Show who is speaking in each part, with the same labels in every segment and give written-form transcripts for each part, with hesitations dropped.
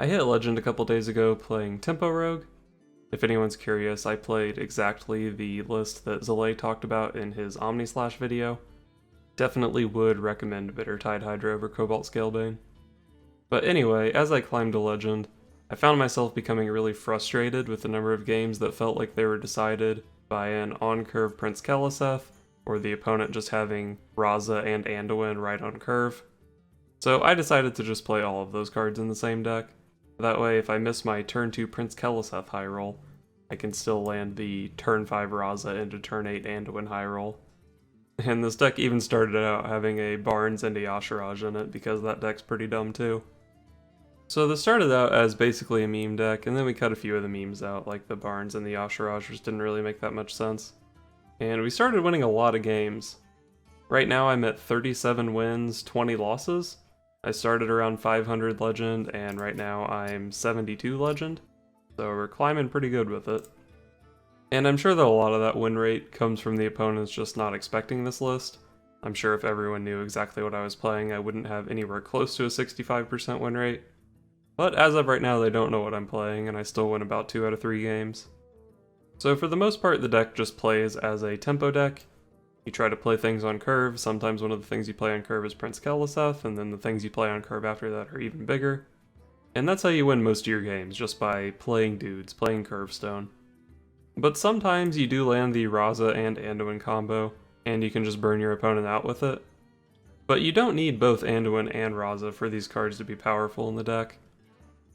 Speaker 1: I hit Legend a couple days ago playing Tempo Rogue. If anyone's curious, I played exactly the list that Zalay talked about in his Omnislash video. Definitely would recommend Bittertide Hydra over Cobalt Scalebane. But anyway, as I climbed to Legend, I found myself becoming really frustrated with the number of games that felt like they were decided by an on-curve Prince Keleseth, or the opponent just having Raza and Anduin right on curve. So I decided to just play all of those cards in the same deck. That way, if I miss my turn 2 Prince Keleseth high roll, I can still land the turn 5 Raza into turn 8 Anduin high roll. And this deck even started out having a Barnes and a Yashiraj in it because that deck's pretty dumb too. So this started out as basically a meme deck, and then we cut a few of the memes out, like the Barnes and the Yashiraj, which didn't really make that much sense. And we started winning a lot of games. Right now I'm at 37 wins, 20 losses. I started around 500 Legend, and right now I'm 72 Legend, so we're climbing pretty good with it. And I'm sure that a lot of that win rate comes from the opponents just not expecting this list. I'm sure if everyone knew exactly what I was playing, I wouldn't have anywhere close to a 65% win rate. But as of right now, they don't know what I'm playing, and I still win about 2 out of 3 games. So for the most part, the deck just plays as a tempo deck. You try to play things on curve. Sometimes one of the things you play on curve is Prince Keleseth, and then the things you play on curve after that are even bigger. And that's how you win most of your games, just by playing dudes, playing Curvestone. But sometimes you do land the Raza and Anduin combo, and you can just burn your opponent out with it. But you don't need both Anduin and Raza for these cards to be powerful in the deck.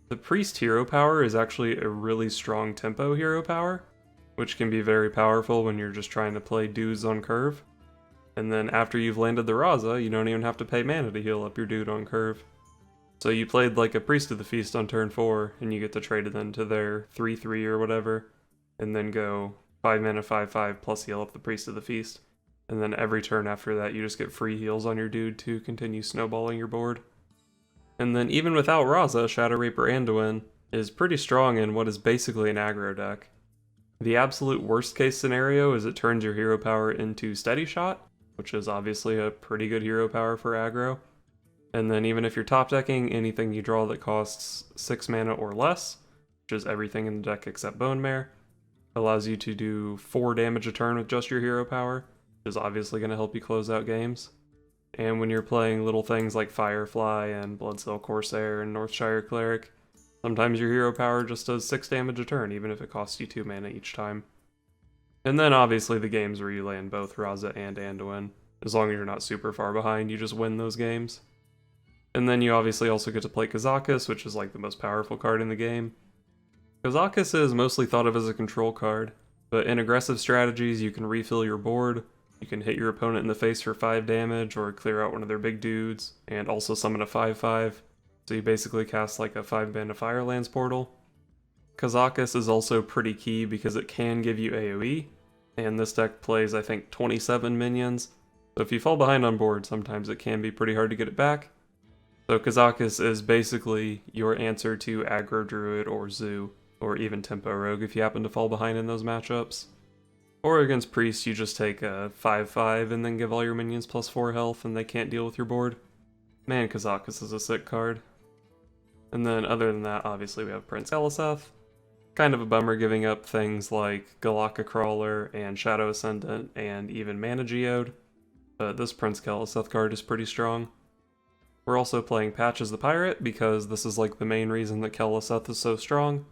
Speaker 1: The Priest hero power is actually a really strong tempo hero power, which can be very powerful when you're just trying to play dudes on curve. And then after you've landed the Raza, you don't even have to pay mana to heal up your dude on curve. So you played like a Priest of the Feast on turn 4, and you get to trade it into their 3/3 or whatever, and then go 5 mana 5/5 plus heal up the Priest of the Feast. And then every turn after that you just get free heals on your dude to continue snowballing your board. And then even without Raza, Shadow Reaper Anduin is pretty strong in what is basically an aggro deck. The absolute worst case scenario is it turns your hero power into Steady Shot, which is obviously a pretty good hero power for aggro. And then even if you're top decking, anything you draw that costs 6 mana or less, which is everything in the deck except Bone Mare, allows you to do 4 damage a turn with just your hero power, which is obviously going to help you close out games. And when you're playing little things like Firefly and Bloodsail Corsair and Northshire Cleric, sometimes your hero power just does 6 damage a turn, even if it costs you 2 mana each time. And then obviously the games where you land both Raza and Anduin. As long as you're not super far behind, you just win those games. And then you obviously also get to play CAuvCAs, which is like the most powerful card in the game. CAuvCAs is mostly thought of as a control card, but in aggressive strategies you can refill your board, you can hit your opponent in the face for 5 damage or clear out one of their big dudes, and also summon a 5/5. So you basically cast like a 5-mana Firelands portal. CAuvCAs is also pretty key because it can give you AoE, and this deck plays I think 27 minions, so if you fall behind on board sometimes it can be pretty hard to get it back. So CAuvCAs is basically your answer to Aggro Druid or Zoo, or even Tempo Rogue if you happen to fall behind in those matchups. Or against Priest you just take a 5/5 and then give all your minions +4 health and they can't deal with your board. Man, CAuvCAs is a sick card. And then other than that, obviously we have Prince Keleseth. Kind of a bummer giving up things like Galaka Crawler and Shadow Ascendant and even Mana Geode, but this Prince Keleseth card is pretty strong. We're also playing Patches the Pirate because this is like the main reason that Keleseth is so strong.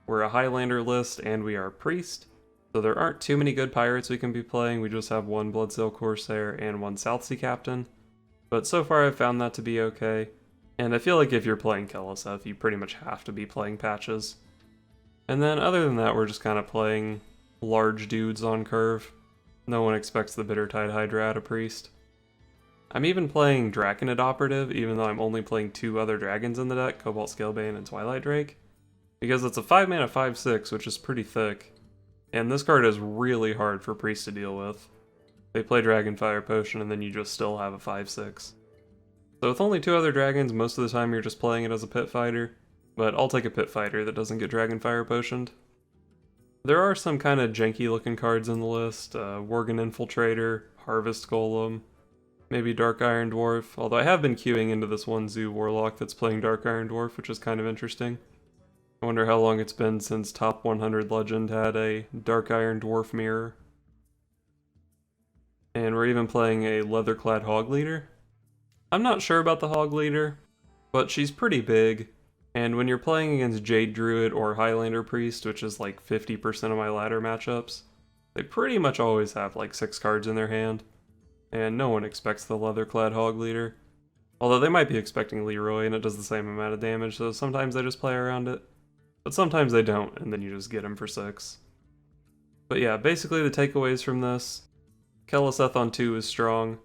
Speaker 1: We're a Highlander list and we are Priest, so there aren't too many good pirates we can be playing. We just have 1 Bloodsail Corsair and 1 Southsea Captain, but so far I've found that to be okay. And I feel like if you're playing Keleseth, you pretty much have to be playing Patches. And then other than that, we're just kind of playing large dudes on curve. No one expects the Bittertide Hydra out of Priest. I'm even playing Draconid Operative, even though I'm only playing 2 other dragons in the deck, Cobalt Scalebane and Twilight Drake, because it's a 5 mana 5/6, which is pretty thick. And this card is really hard for Priest to deal with. They play Dragonfire Potion and then you just still have a 5/6. So with only 2 other dragons, most of the time you're just playing it as a pit fighter, but I'll take a pit fighter that doesn't get Dragonfire Potioned. There are some kind of janky looking cards in the list, Worgen Infiltrator, Harvest Golem, Maybe Dark Iron Dwarf, although I have been queuing into this one Zoo Warlock that's playing Dark Iron Dwarf, which is kind of interesting. I wonder how long it's been since Top 100 Legend had a Dark Iron Dwarf mirror. And we're even playing a Leather-clad Hog Leader. I'm not sure about the Hog Leader, but she's pretty big, and when you're playing against Jade Druid or Highlander Priest, which is like 50% of my ladder matchups, they pretty much always have like 6 cards in their hand, and no one expects the Leather-clad Hog Leader. Although they might be expecting Leroy and it does the same amount of damage, so sometimes they just play around it. But sometimes they don't, and then you just get him for 6. But yeah, basically the takeaways from this: Keleseth on 2 is strong.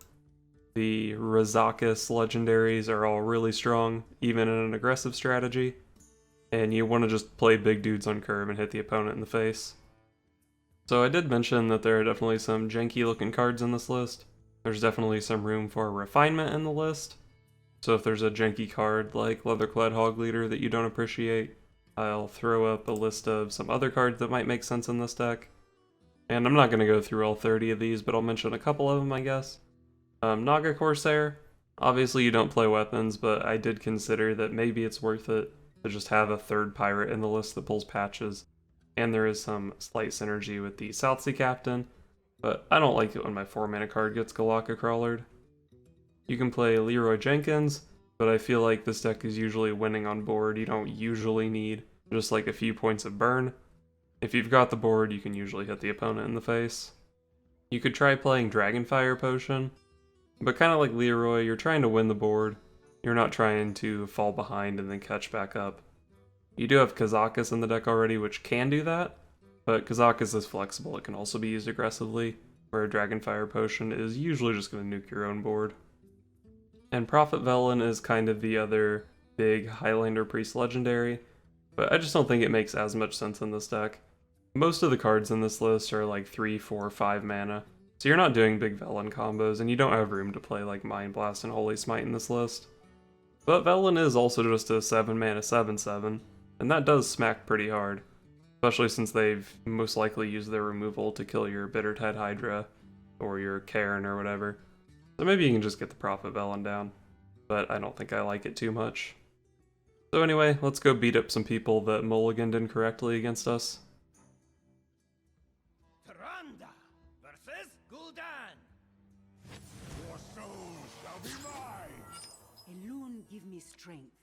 Speaker 1: The Razakis legendaries are all really strong, even in an aggressive strategy. And you want to just play big dudes on curve and hit the opponent in the face. So I did mention that there are definitely some janky looking cards in this list. There's definitely some room for refinement in the list. So if there's a janky card like Leather-clad Hog Leader that you don't appreciate, I'll throw up a list of some other cards that might make sense in this deck. And I'm not going to go through all 30 of these, but I'll mention a couple of them, I guess. Naga Corsair. Obviously you don't play weapons, but I did consider that maybe it's worth it to just have a third pirate in the list that pulls patches. And there is some slight synergy with the South Sea Captain, but I don't like it when my 4-mana card gets CAuvCAsrDAprLAsrLAqbOApDTApziAgAA. You can play Leroy Jenkins, but I feel like this deck is usually winning on board. You don't usually need just like a few points of burn. If you've got the board, you can usually hit the opponent in the face. You could try playing Dragonfire Potion, but kind of like Leroy, you're trying to win the board. You're not trying to fall behind and then catch back up. You do have Kazakus in the deck already, which can do that, but Kazakus is flexible. It can also be used aggressively, where Dragonfire Potion is usually just going to nuke your own board. And Prophet Velen is kind of the other big Highlander Priest legendary, but I just don't think it makes as much sense in this deck. Most of the cards in this list are like 3, 4, 5 mana, so you're not doing big Velen combos, and you don't have room to play like Mind Blast and Holy Smite in this list. But Velen is also just a 7 mana 7/7, and that does smack pretty hard, especially since they've most likely used their removal to kill your Bittertide Hydra, or your Cairn or whatever. So maybe you can just get the Prophet Velen down, but I don't think I like it too much. So anyway, let's go beat up some people that mulliganed incorrectly against us.
Speaker 2: Give me strength.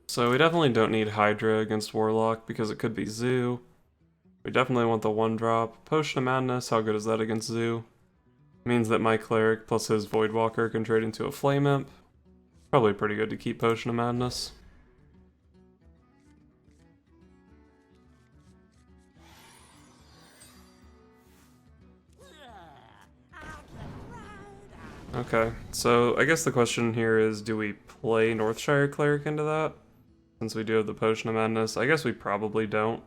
Speaker 1: So we definitely don't need Hydra against Warlock because it could be Zoo. We definitely want the 1-drop. Potion of Madness, how good is that against Zoo? Means that my Cleric plus his Voidwalker can trade into a Flame Imp. Probably pretty good to keep Potion of Madness. Okay, so I guess the question here is, do we play Northshire Cleric into that? Since we do have the Potion of Madness, I guess we probably don't,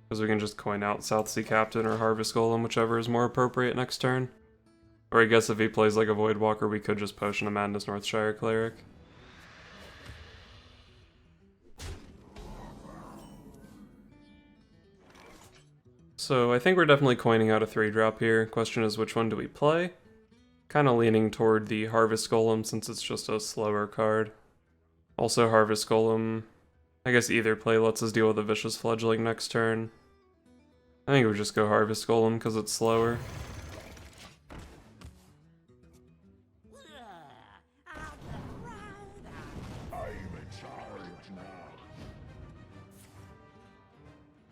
Speaker 1: because we can just coin out South Sea Captain or Harvest Golem, whichever is more appropriate next turn. Or I guess if he plays like a Voidwalker, we could just Potion of Madness Northshire Cleric. So I think we're definitely coining out a 3-drop here. Question is, which one do we play? Kind of leaning toward the Harvest Golem since it's just a slower card. Also Harvest Golem, I guess either play lets us deal with a Vicious Fledgling next turn. I think we just go Harvest Golem because it's slower.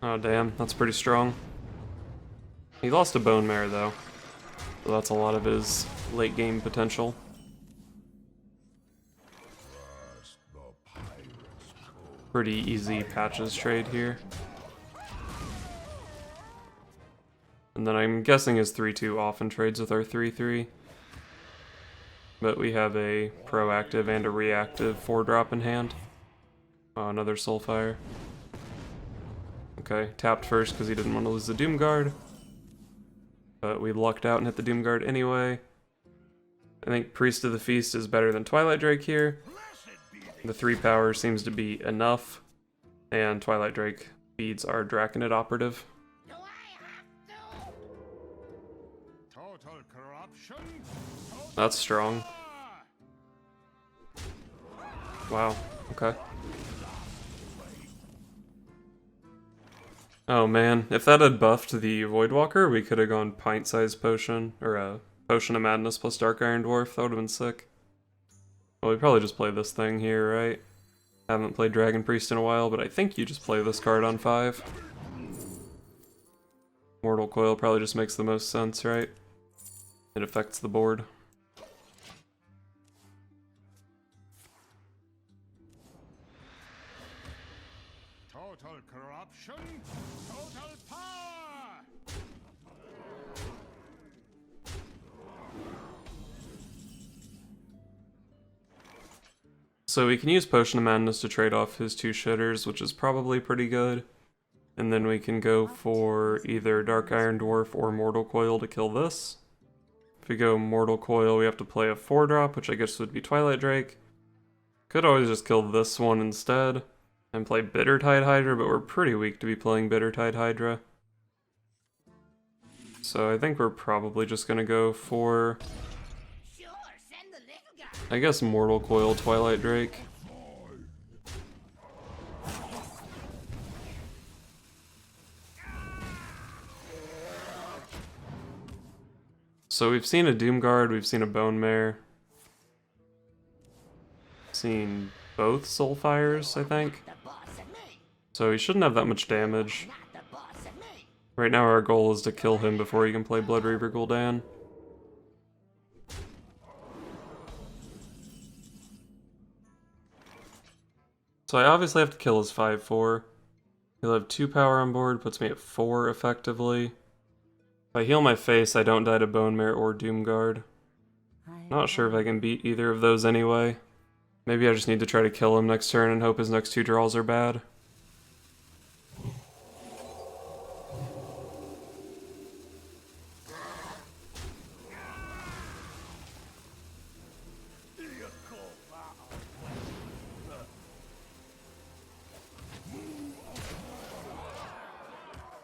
Speaker 1: Oh damn, that's pretty strong. He lost a Bone Mare though, so that's a lot of his late game potential. Pretty easy patches trade here. And then I'm guessing his 3/2 often trades with our 3/3. But we have a proactive and a reactive 4-drop in hand. Oh, another Soulfire. Okay, tapped first because he didn't want to lose the Doomguard. But we lucked out and hit the Doomguard anyway. I think Priest of the Feast is better than Twilight Drake here. The 3 power seems to be enough, and Twilight Drake feeds our Draconid operative.
Speaker 3: Total corruption.
Speaker 1: That's strong. Wow, okay. Oh man, if that had buffed the Voidwalker, we could have gone pint-sized potion, or a Potion of Madness plus Dark Iron Dwarf. That would have been sick. Well, we probably just play this thing here, right? Haven't played Dragon Priest in a while, but I think you just play this card on 5. Mortal Coil probably just makes the most sense, right? It affects the board.
Speaker 3: Total corruption, total power!
Speaker 1: So we can use Potion of Madness to trade off his 2 shitters, which is probably pretty good. And then we can go for either Dark Iron Dwarf or Mortal Coil to kill this. If we go Mortal Coil, we have to play a 4-drop, which I guess would be Twilight Drake. Could always just kill this one instead and play Bittertide Hydra, but we're pretty weak to be playing Bittertide Hydra. So I think we're probably just gonna go for, I guess, Mortal Coil Twilight Drake. So we've seen a Doomguard, we've seen a Bone Mare. Seen both Soulfires, I think. So he shouldn't have that much damage. Right now our goal is to kill him before he can play Blood Reaver Gul'dan. So I obviously have to kill his 5/4. He'll have 2 power on board, puts me at 4 effectively. If I heal my face, I don't die to Bone Mare or Doomguard. Not sure if I can beat either of those anyway. Maybe I just need to try to kill him next turn and hope his next 2 draws are bad.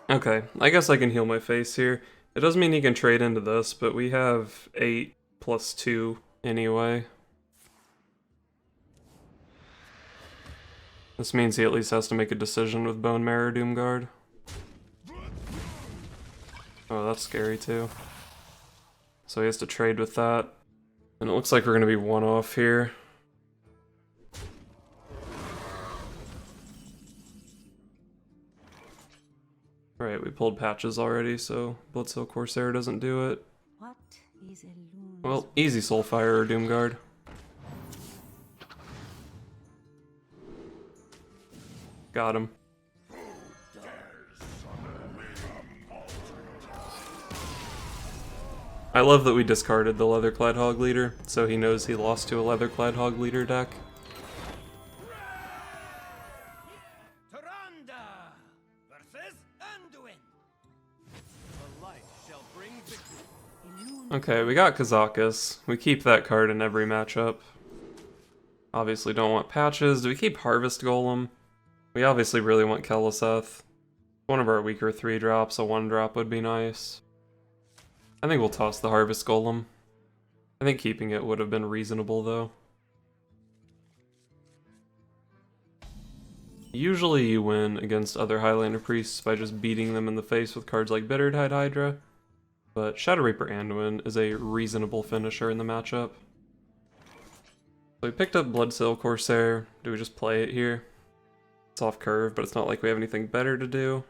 Speaker 1: Okay, I guess I can heal my face here. It doesn't mean he can trade into this, but we have 8 plus 2 anyway. This means he at least has to make a decision with Bone Mare or Doomguard. Oh, that's scary too. So he has to trade with that. And it looks like we're going to be 1 off here. Right, we pulled patches already, so Bloodsail Corsair doesn't do it.
Speaker 2: What is a loon's
Speaker 1: Well, easy Soulfire or Doomguard. Got him. I love that we discarded the Leatherclad Hog Leader, so he knows he lost to a Leatherclad Hog Leader deck. Okay, we got CAuvCAs. We keep that card in every matchup. Obviously don't want patches. Do we keep Harvest Golem? We obviously really want Keleseth. One of our weaker 3-drops, a 1-drop would be nice. I think we'll toss the Harvest Golem. I think keeping it would have been reasonable though. Usually you win against other Highlander Priests by just beating them in the face with cards like Bittertide Hydra. But Shadow Reaper Anduin is a reasonable finisher in the matchup. So we picked up Bloodsail Corsair. Do we just play it here? It's off curve, but it's not like we have anything better to do.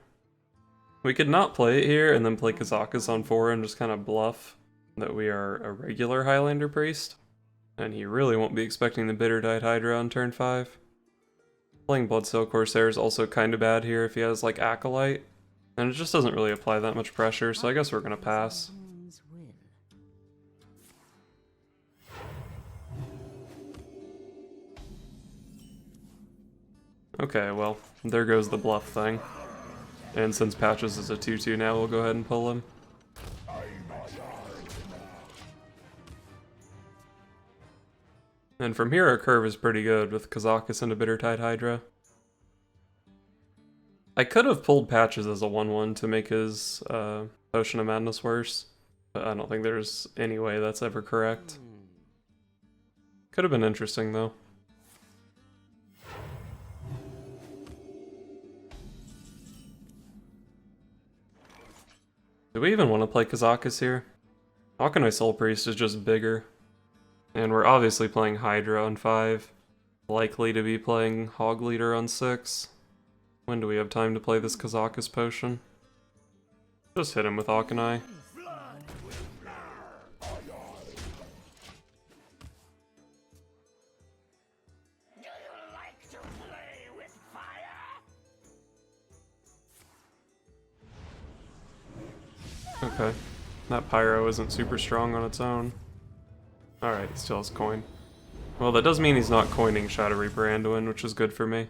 Speaker 1: We could not play it here and then play CAuvCAs on 4 and just kind of bluff that we are a regular Highlander Priest. And he really won't be expecting the Bittertide Hydra on turn 5. Playing Bloodsail Corsair is also kind of bad here if he has like Acolyte. And it just doesn't really apply that much pressure, so I guess we're gonna pass. Okay, well, there goes the bluff thing. And since Patches is a 2/2 now, we'll go ahead and pull him. And from here, our curve is pretty good with CAuvCAs and a Bittertide Hydra. I could have pulled Patches as a 1/1 to make his Potion of Madness worse, But I don't think there's any way that's ever correct. Could have been interesting though. Do we even want to play CAuvCAs here? Highlander Priest is just bigger. And we're obviously playing Hydra on 5. Likely to be playing Hog Leader on 6. When do we have time to play this CAuvCAs potion? Just hit him with Auchenai. Okay. That Pyro isn't super strong on its own. Alright, he still has coin. Well, that does mean he's not coining Shadow Reaper Anduin, which is good for me.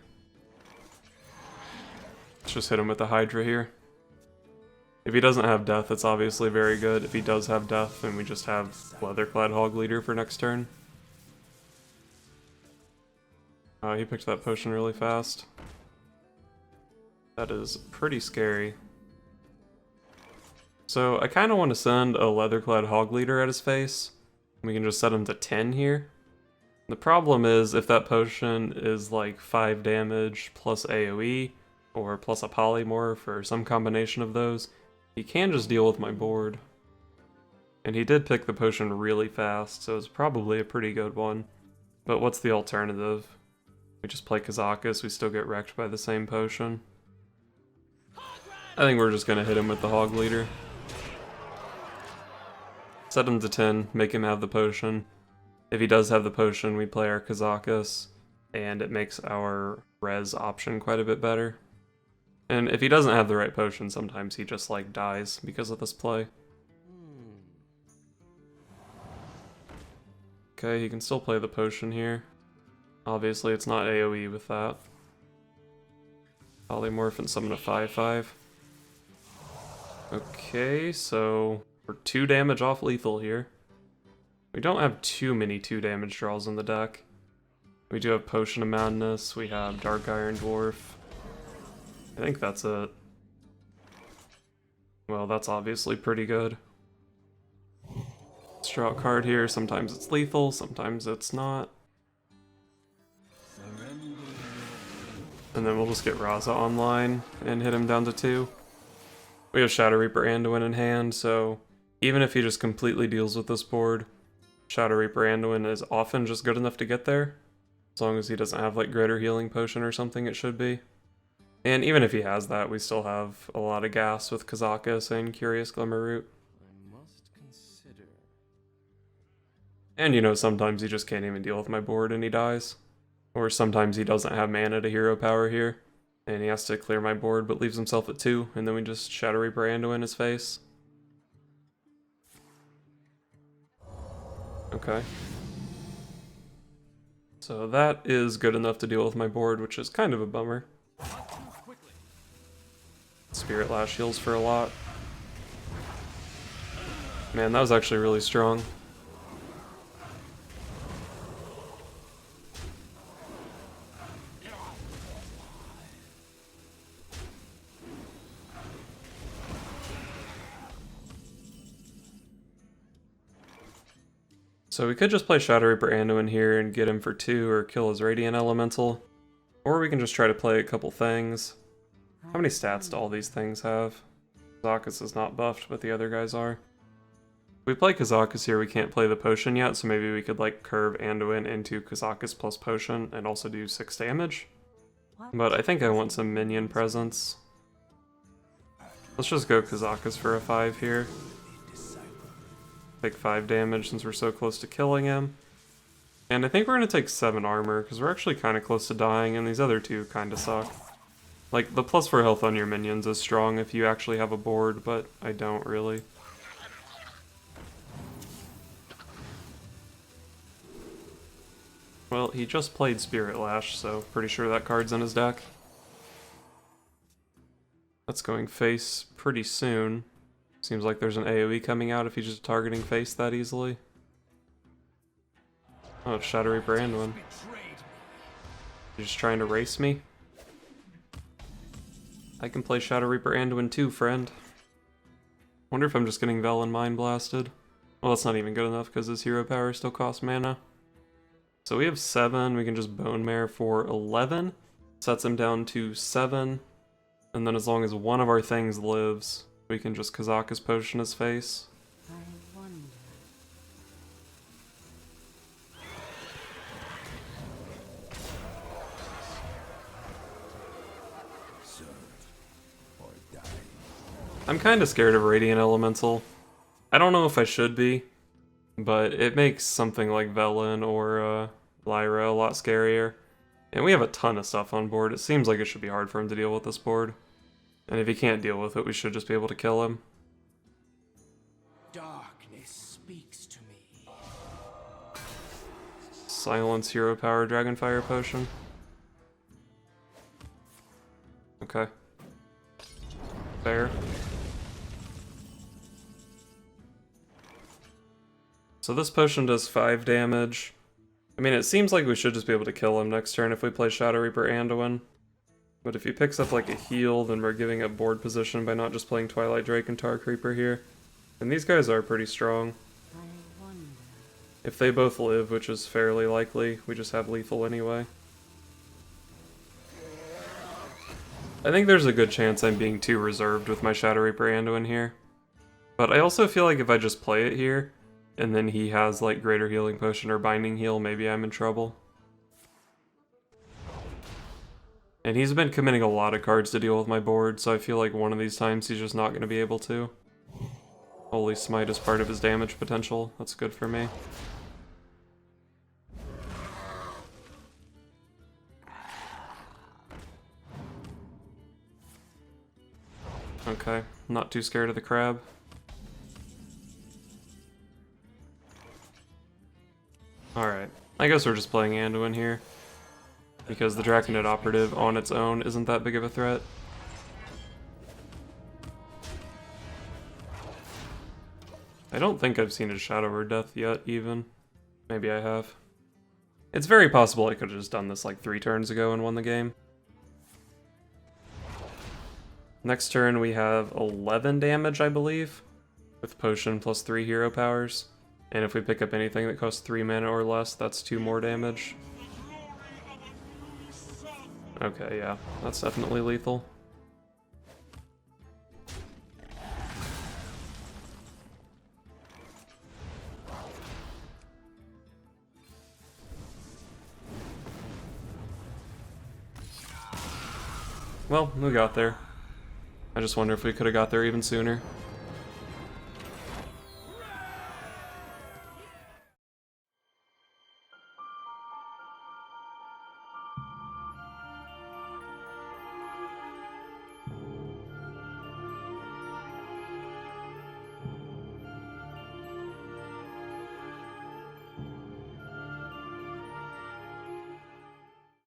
Speaker 1: Let's just hit him with the Hydra here. If he doesn't have Death, it's obviously very good. If he does have Death, then we just have Leatherclad Hog Leader for next turn. Oh, he picked that potion really fast. That is pretty scary. So I kind of want to send a Leatherclad Hog Leader at his face. We can just set him to 10 here. The problem is if that potion is like 5 damage plus AoE, or plus a Polymorph, or some combination of those, he can just deal with my board. And he did pick the potion really fast, so it's probably a pretty good one. But what's the alternative? We just play CAuvCAs, we still get wrecked by the same potion. I think we're just gonna hit him with the Hog Leader. Set him to 10, make him have the potion. If he does have the potion, we play our CAuvCAs, and it makes our res option quite a bit better. And if he doesn't have the right potion, sometimes he just like dies because of this play. Okay, he can still play the potion here. Obviously it's not AoE with that. Polymorph and summon a 5/5. Okay, so we're 2 damage off lethal here. We don't have too many 2 damage draws in the deck. We do have Potion of Madness, we have Dark Iron Dwarf. I think that's it. Well, that's obviously pretty good. Let's draw a card here. Sometimes it's lethal, sometimes it's not. And then we'll just get Raza online and hit him down to 2. We have Shadow Reaper Anduin in hand, so even if he just completely deals with this board, Shadow Reaper Anduin is often just good enough to get there. As long as he doesn't have like Greater Healing Potion or something, it should be. And even if he has that, we still have a lot of gas with CAuvCAs and Curious Glimmerroot.
Speaker 4: I must consider.
Speaker 1: And you know, sometimes he just can't even deal with my board and he dies. Or sometimes he doesn't have mana to hero power here, and he has to clear my board but leaves himself at 2, and then we just Shadow Reaper Anduin his face. Okay. So that is good enough to deal with my board, which is kind of a bummer. Spirit Lash heals for a lot. Man, that was actually really strong. So we could just play Shadow Reaper Anduin here and get him for 2 or kill his Radiant Elemental. Or we can just try to play a couple things. How many stats do all these things have? CAuvCAs is not buffed, but the other guys are. If we play CAuvCAs here, we can't play the potion yet, so maybe we could like curve Anduin into CAuvCAs plus potion and also do 6 damage. But I think I want some minion presence. Let's just go CAuvCAs for a 5 here. Take 5 damage since we're so close to killing him. And I think we're going to take 7 armor, because we're actually kind of close to dying, and these other 2 kind of suck. Like, the +4 health on your minions is strong if you actually have a board, but I don't really. Well, he just played Spirit Lash, so pretty sure that card's in his deck. That's going face pretty soon. Seems like there's an AoE coming out if he's just targeting face that easily. Oh, it's Shadow Reaper Anduin. You're just trying to race me? I can play Shadow Reaper Anduin too, friend. Wonder if I'm just getting Velen Mind Blasted. Well, that's not even good enough because his hero power still costs mana. So we have 7, we can just Bone Mare for 11. Sets him down to 7. And then as long as one of our things lives, we can just CAuvCAsrDAprLAsrLAqbOApDTApziAgAA potion his face.
Speaker 2: I wonder.
Speaker 3: Serve or die.
Speaker 1: I'm kinda scared of Radiant Elemental. I don't know if I should be, but it makes something like Velen or Lyra a lot scarier. And we have a ton of stuff on board. It seems like it should be hard for him to deal with this board. And if he can't deal with it, we should just be able to kill him.
Speaker 4: Darkness speaks to me.
Speaker 1: Silence hero power Dragonfire potion. Okay. Fair. So this potion does 5 damage. I mean, it seems like we should just be able to kill him next turn if we play Shadow Reaper Anduin. But if he picks up like a heal, then we're giving up board position by not just playing Twilight Drake and Tar Creeper here. And these guys are pretty strong.
Speaker 2: I wonder.
Speaker 1: If they both live, which is fairly likely, we just have lethal anyway. I think there's a good chance I'm being too reserved with my Shadow Reaper Anduin here. But I also feel like if I just play it here, and then he has like Greater Healing Potion or Binding Heal, maybe I'm in trouble. And he's been committing a lot of cards to deal with my board, so I feel like one of these times he's just not going to be able to. Holy Smite is part of his damage potential. That's good for me. Okay, not too scared of the crab. Alright, I guess we're just playing Anduin here. Because the Draconid Operative on its own isn't that big of a threat. I don't think I've seen a Shadow or Death yet, even. Maybe I have. It's very possible I could have just done this like 3 turns ago and won the game. Next turn we have 11 damage, I believe, with Potion plus 3 hero powers. And if we pick up anything that costs 3 mana or less, that's 2 more damage. Okay, yeah, that's definitely lethal. Well, we got there. I just wonder if we could have got there even sooner.